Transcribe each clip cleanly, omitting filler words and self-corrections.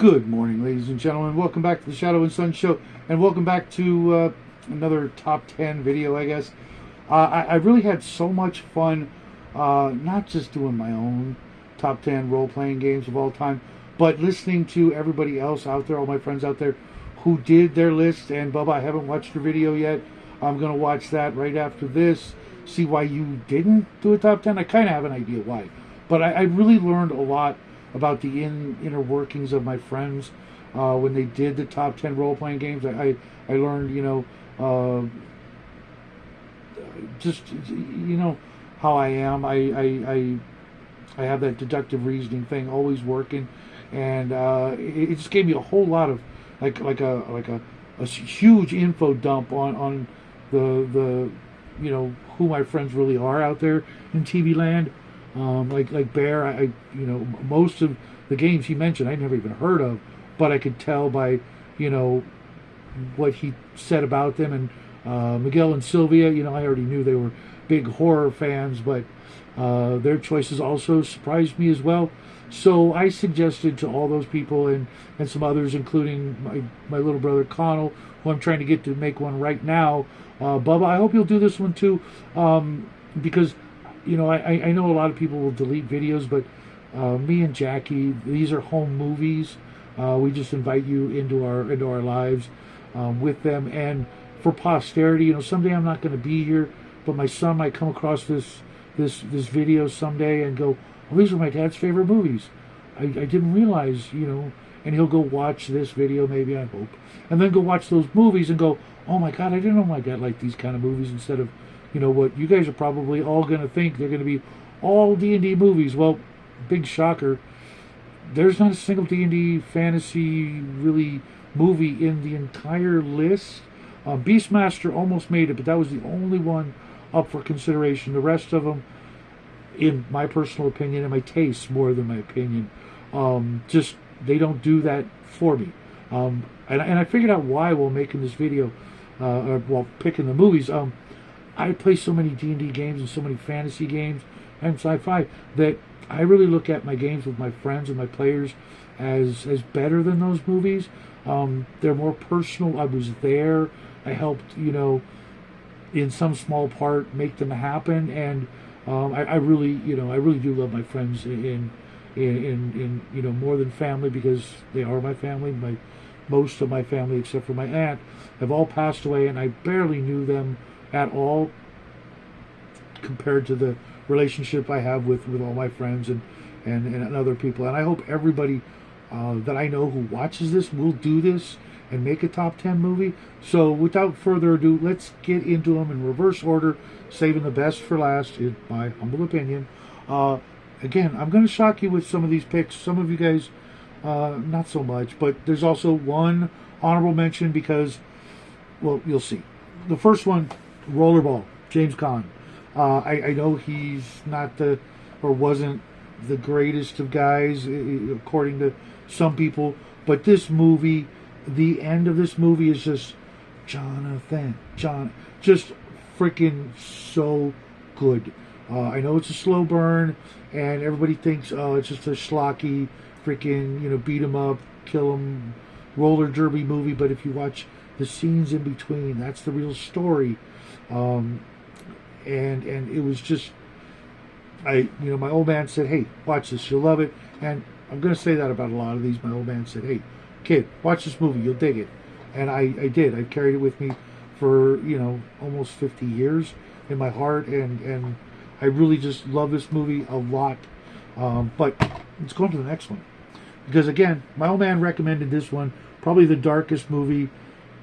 Good morning, ladies and gentlemen. Welcome back to the Shadow and Sun Show, and welcome back to another top 10 video, I guess. I really had so much fun, not just doing my own top 10 role-playing games of all time, but listening to everybody else out there, all my friends out there, who did their list. And Bubba, I haven't watched your video yet. I'm going to watch that right after this, see why you didn't do a top 10. I kind of have an idea why, but I really learned a lot about the inner workings of my friends when they did the top 10 role-playing games. I learned, just, how I am. I have that deductive reasoning thing always working, and it just gave me a whole lot of like a huge info dump on the who my friends really are out there in TV land. Like Bear, most of the games he mentioned I never even heard of, but I could tell by, what he said about them. And Miguel and Sylvia, I already knew they were big horror fans, but their choices also surprised me as well. So I suggested to all those people and some others, including my little brother Connell, who I'm trying to get to make one right now. Bubba, I hope you'll do this one too, because I know a lot of people will delete videos, but me and Jackie, these are home movies. We just invite you into our lives with them, and for posterity. Someday I'm not going to be here, but my son might come across this video someday and go, "Oh, these are my dad's favorite movies. I didn't realize, and he'll go watch this video, maybe, I hope, and then go watch those movies and go, oh my God, I didn't know my dad liked these kind of movies," instead of what you guys are probably all going to think they're going to be all D&D movies. Well, big shocker, there's not a single D&D fantasy really movie in the entire list. Beastmaster almost made it, but that was the only one up for consideration. The rest of them, in my personal opinion and my taste more than my opinion, just they don't do that for me. And I figured out why while making this video, while picking the movies. I play so many D&D games and so many fantasy games and sci-fi that I really look at my games with my friends and my players as better than those movies. They're more personal. I was there. I helped, in some small part make them happen, and I really do love my friends in more than family, because they are my family. Most of my family, except for my aunt, have all passed away, and I barely knew them at all compared to the relationship I have with all my friends and other people. And I hope everybody that I know who watches this will do this and make a top 10 movie. So without further ado, let's get into them in reverse order, saving the best for last, in my humble opinion. Again, I'm going to shock you with some of these picks. Some of you guys, not so much, but there's also one honorable mention because, well, you'll see. The first one, Rollerball, James Caan. I know he's not wasn't the greatest of guys, according to some people, but this movie, the end of this movie is just just freaking so good. I know it's a slow burn, and everybody thinks, oh, it's just a schlocky, freaking, beat 'em up, kill 'em, roller derby movie, but if you watch the scenes in between, that's the real story. And it was just, my old man said, hey, watch this, you'll love it. And I'm going to say that about a lot of these. My old man said, hey, kid, watch this movie, you'll dig it. And I did. I carried it with me for, almost 50 years in my heart. And I really just love this movie a lot. But let's go on to the next one. Because, again, my old man recommended this one, probably the darkest movie,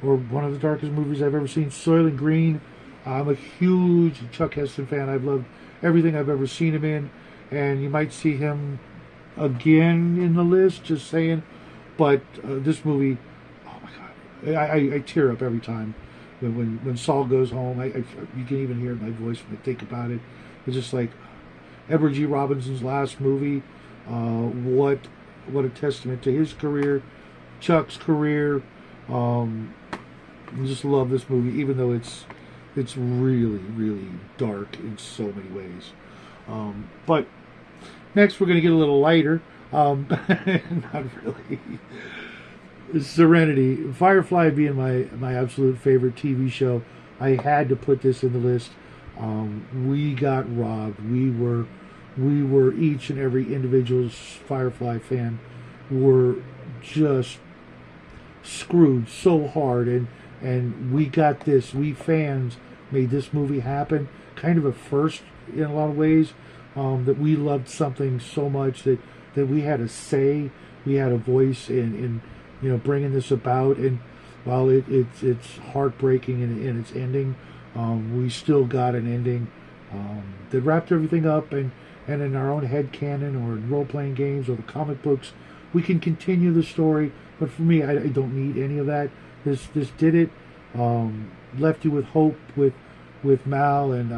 or one of the darkest movies I've ever seen, Soylent Green. I'm a huge Chuck Heston fan. I've loved everything I've ever seen him in, and you might see him again in the list, just saying. But this movie, oh my God, I tear up every time when Saul goes home. You can even hear my voice when I think about it. It's just like Edward G. Robinson's last movie. What a testament to his career, Chuck's career. I just love this movie, even though it's really, really dark in so many ways. But next, we're going to get a little lighter. Not really. Serenity, Firefly being my absolute favorite TV show. I had to put this in the list. We got robbed. We were each and every individual Firefly fan were just screwed so hard, and we got this. We fans made this movie happen. Kind of a first in a lot of ways. That we loved something so much that we had a say, we had a voice in bringing this about. And while it's heartbreaking in its ending, we still got an ending that wrapped everything up. And in our own head canon or in role playing games or the comic books, we can continue the story. But for me, I don't need any of that. This did it. Left you with hope with Mal and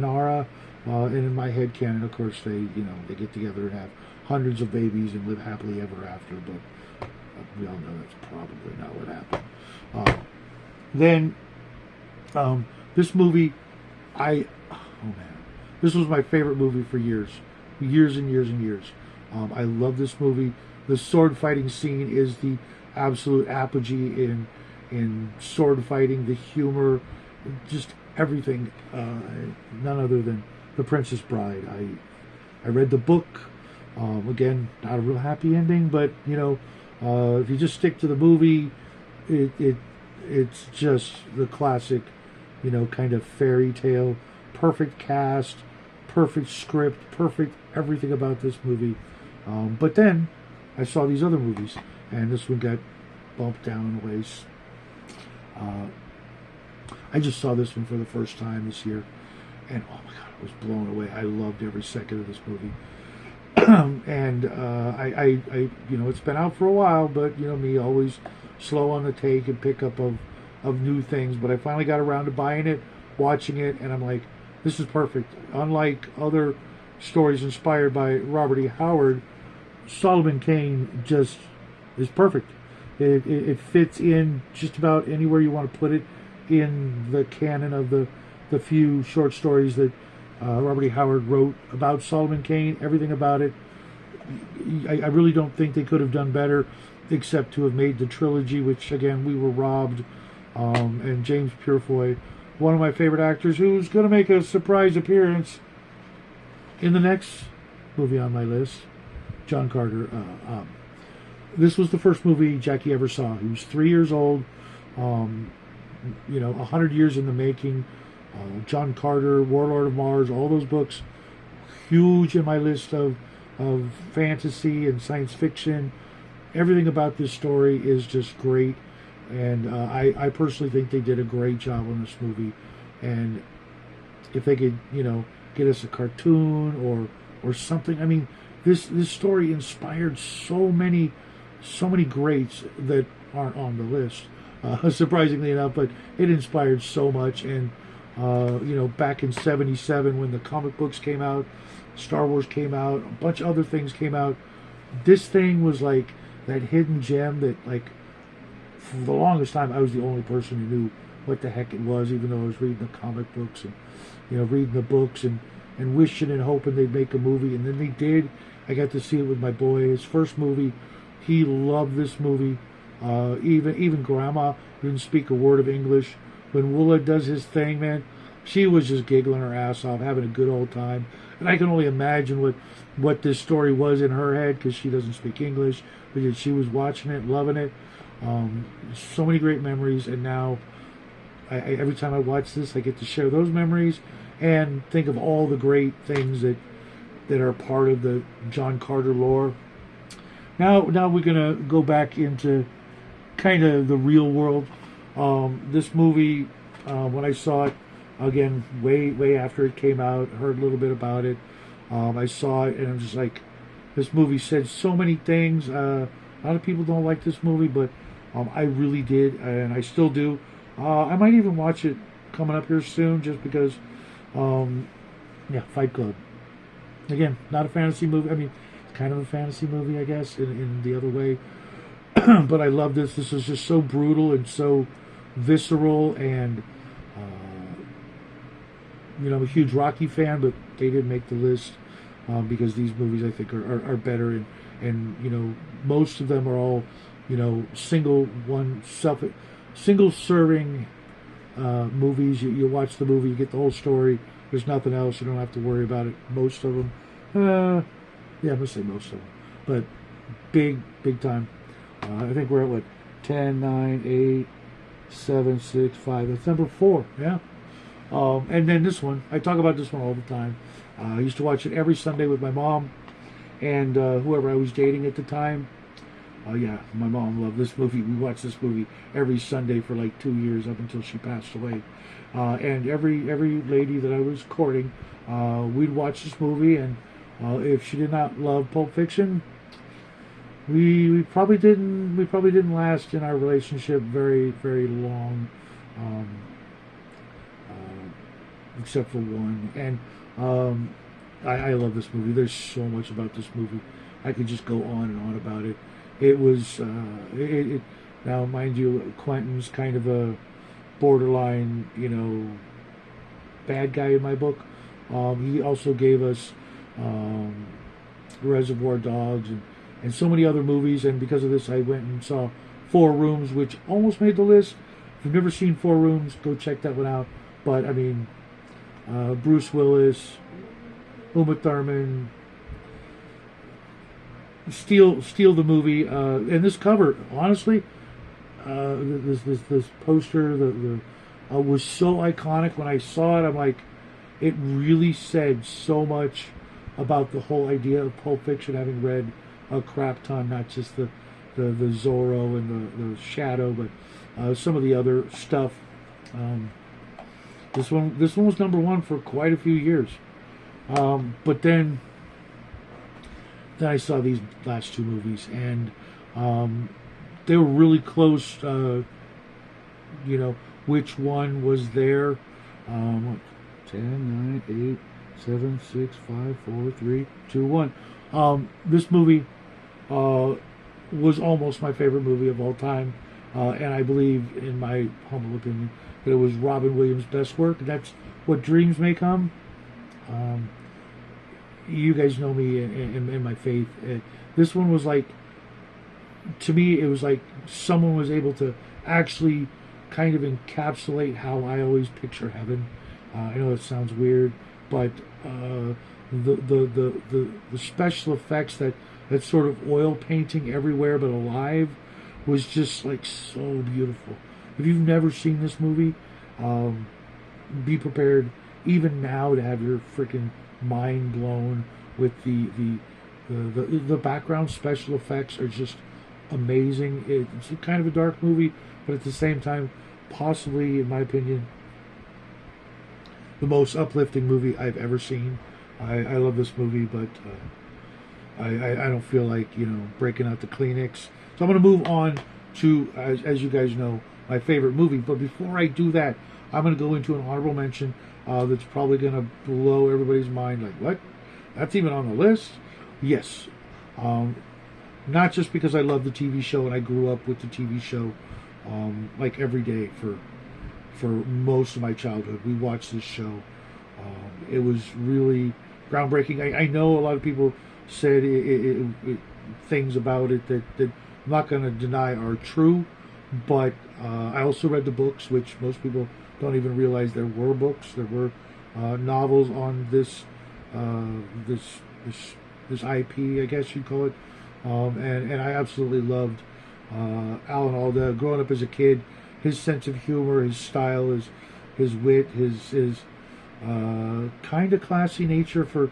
Ara. And in my head canon, of course, they get together and have hundreds of babies and live happily ever after. But we all know that's probably not what happened. Then this movie, this was my favorite movie for years and years and years. I love this movie. The sword fighting scene is the absolute apogee in sword fighting. The humor, just everything. None other than The Princess Bride. I read the book. Again, not a real happy ending, but if you just stick to the movie, it's just the classic, kind of fairy tale. Perfect cast, perfect script, perfect everything about this movie. But then I saw these other movies, and this one got bumped down in a ways. I just saw this one for the first time this year, and oh my god, I was blown away. I loved every second of this movie. And I it's been out for a while, but me, always slow on the take and pick up of new things. But I finally got around to buying it, watching it, and I'm like, this is perfect. Unlike other stories inspired by Robert E. Howard, Solomon Kane just is perfect. It fits in just about anywhere you want to put it in the canon of the few short stories that Robert E. Howard wrote about Solomon Kane. Everything about it, I really don't think they could have done better, except to have made the trilogy, which again we were robbed. And James Purefoy, one of my favorite actors, who's going to make a surprise appearance in the next movie on my list, John Carter. This was the first movie Jackie ever saw. He was 3 years old. 100 years in the making. John Carter, Warlord of Mars, all those books, huge in my list of fantasy and science fiction. Everything about this story is just great, and I personally think they did a great job on this movie. And if they could, get us a cartoon or something, I mean, this story inspired so many greats that aren't on the list, surprisingly enough, but it inspired so much. And back in '77 when the comic books came out, Star Wars came out, a bunch of other things came out, this thing was like that hidden gem that, like, for the longest time I was the only person who knew what the heck it was, even though I was reading the comic books and reading the books and wishing and hoping they'd make a movie. And then they did. I got to see it with my boy, his first movie. He loved this movie. Even Grandma didn't speak a word of English. When Woola does his thing, man, she was just giggling her ass off, having a good old time. And I can only imagine what this story was in her head, because she doesn't speak English, but yet she was watching it, loving it. So many great memories, and now every time I watch this, I get to share those memories and think of all the great things that are part of the John Carter lore. Now we're gonna go back into kind of the real world. This movie, when I saw it again, way after it came out, heard a little bit about it. I saw it and I'm just like, this movie said so many things. A lot of people don't like this movie, but I really did, and I still do. I might even watch it coming up here soon, just because. Fight Club. Again, not a fantasy movie. I mean, it's kind of a fantasy movie, I guess, in the other way. But I love this. This is just so brutal and so visceral, and I'm a huge Rocky fan, but they didn't make the list because these movies, I think, are better and most of them are all single serving movies. You watch the movie, you get the whole story. There's nothing else. You don't have to worry about it. Most of them, yeah, I'm gonna say most of them, but big time. I think we're at what 10, 9, 8, 7, 6, 5. That's number 4. Yeah. And then this one, I talk about this one all the time. I used to watch it every Sunday with my mom and whoever I was dating at the time. Yeah, my mom loved this movie. We watched this movie every Sunday for like 2 years up until she passed away. And every lady that I was courting, we'd watch this movie, and if she did not love Pulp Fiction, we probably didn't last in our relationship very long, except for one. And I love this movie. There's so much about this movie. I could just go on and on about it. It was now, mind you, Quentin's kind of a borderline, bad guy in my book. He also gave us Reservoir Dogs and so many other movies, and because of this, I went and saw Four Rooms, which almost made the list. If you've never seen Four Rooms, go check that one out. But I mean, Bruce Willis, Uma Thurman, steal the movie, and this cover, honestly, this poster, the was so iconic. When I saw it, I'm like, it really said so much about the whole idea of Pulp Fiction, having read a crap ton, not just the Zorro and the Shadow, but some of the other stuff. This one was number 1 for quite a few years, but then I saw these last 2 movies, and they were really close. Which one was there? 10, 9, 8, 7, 6, 5, 4, 3, 2, 1. This movie was almost my favorite movie of all time, and I believe, in my humble opinion, that it was Robin Williams' best work. That's What Dreams May Come. You guys know me in my faith. This one was like, to me, it was like someone was able to actually kind of encapsulate how I always picture heaven. I know it sounds weird, but the special effects, that sort of oil painting everywhere but alive, was just like so beautiful. If you've never seen this movie, be prepared even now to have your freaking mind blown with the background special effects are just amazing. It's kind of a dark movie, but at the same time, possibly, in my opinion, the most uplifting movie I've ever seen. I love this movie, but I don't feel like breaking out the Kleenex. So I'm going to move on to, as you guys know, my favorite movie. But before I do that, I'm going to go into an honorable mention that's probably going to blow everybody's mind. Like, what? That's even on the list? Yes. Not just because I love the TV show and I grew up with the TV show like every day for most of my childhood. We watched this show. It was really groundbreaking. I know a lot of people said things about it that I'm not going to deny are true, but I also read the books, which most people don't even realize there were books. There were novels on this IP, I guess you'd call it, and I absolutely loved Alan Alda. Growing up as a kid, his sense of humor, his style, his wit, his kind of classy nature for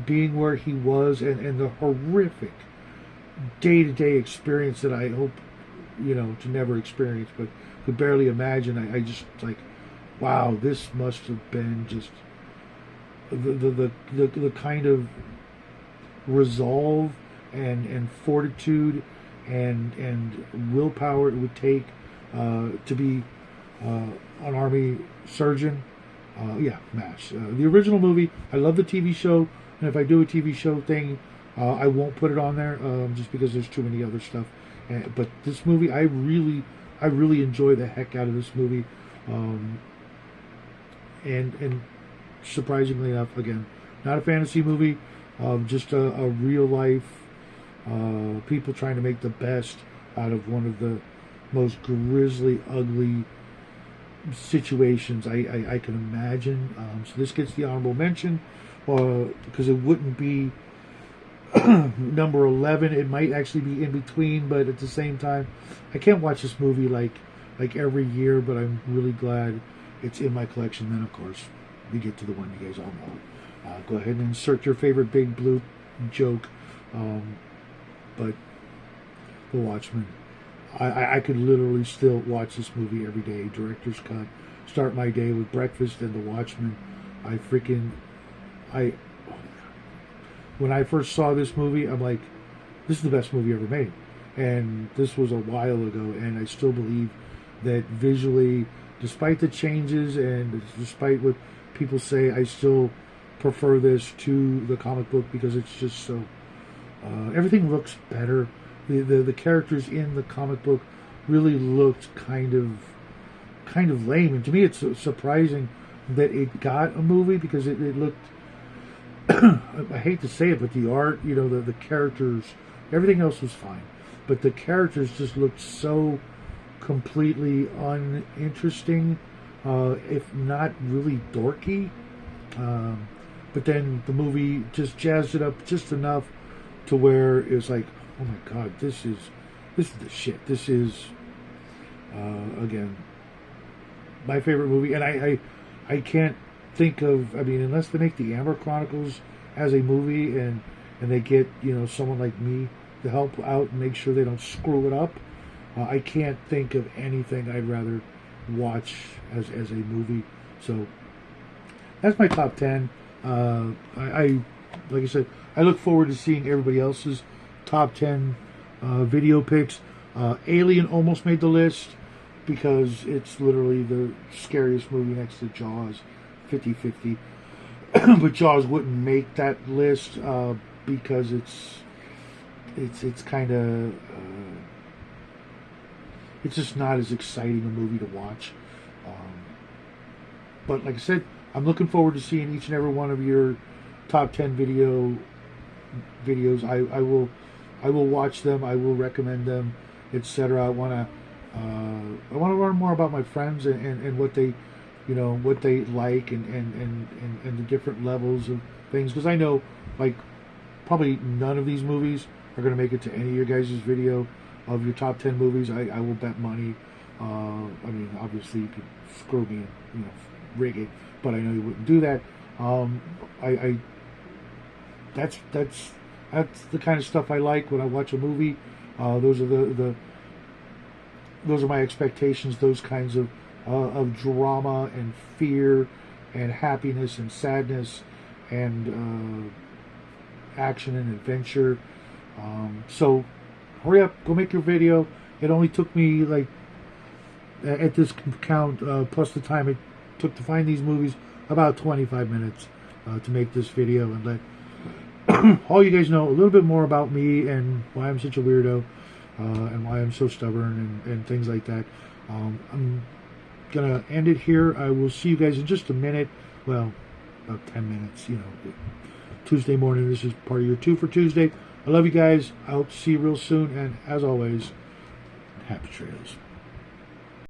being where he was, and the horrific day-to-day experience that I hope to never experience, but could barely imagine. I just like, wow, this must have been just the kind of resolve and fortitude and willpower it would take to be an army surgeon. MASH. The original movie, I love the TV show, and if I do a TV show thing, I won't put it on there just because there's too many other stuff. But this movie, I really enjoy the heck out of this movie. And surprisingly enough, again, not a fantasy movie, just a real life people trying to make the best out of one of the most grisly, ugly situations I can imagine. So this gets the honorable mention because it wouldn't be number 11. It might actually be in between, but at the same time, I can't watch this movie like every year, but I'm really glad it's in my collection. Then, of course, we get to the one you guys all know. Go ahead and insert your favorite big blue joke. But The Watchmen, I could literally still watch this movie every day. Director's cut. Start my day with breakfast and The Watchmen. When I first saw this movie, I'm like, this is the best movie ever made. And this was a while ago, and I still believe that visually, despite the changes and despite what people say, I still prefer this to the comic book because it's just so... everything looks better. The characters in the comic book really looked kind of lame. And to me, it's surprising that it got a movie because it looked... I hate to say it, but the art, the characters, everything else was fine. But the characters just looked so completely uninteresting, if not really dorky. But then the movie just jazzed it up just enough to where it was like, oh my God, this is the shit. This is, again, my favorite movie. And I can't think of, unless they make the Amber Chronicles as a movie and they get, someone like me to help out and make sure they don't screw it up, I can't think of anything I'd rather watch as a movie. So that's my top 10. Like I said, I look forward to seeing everybody else's top 10 video picks. Alien almost made the list because it's literally the scariest movie next to Jaws, 50-50. But Jaws wouldn't make that list because it's kind of it's just not as exciting a movie to watch. But like I said, I'm looking forward to seeing each and every one of your top 10 videos. I will watch them. I will recommend them, etc. I want to learn more about my friends and what they, what they like and the different levels of things. Because I know, like, probably none of these movies are going to make it to any of your guys' video of your top 10 movies. I will bet money. Obviously you could screw me and, rig it, but I know you wouldn't do that. That's the kind of stuff I like when I watch a movie. Those are those are my expectations. Those kinds of drama and fear and happiness and sadness and action and adventure. So hurry up, go make your video. It only took me, like, at this count, plus the time it took to find these movies, about 25 minutes to make this video and let all you guys know a little bit more about me and why I'm such a weirdo and why I'm so stubborn and things like that. I'm gonna end it here. I will see you guys in just a minute. Well, about 10 minutes, Tuesday morning. This is part of your 2 for Tuesday. I love you guys. I hope to see you real soon, and as always, happy trails.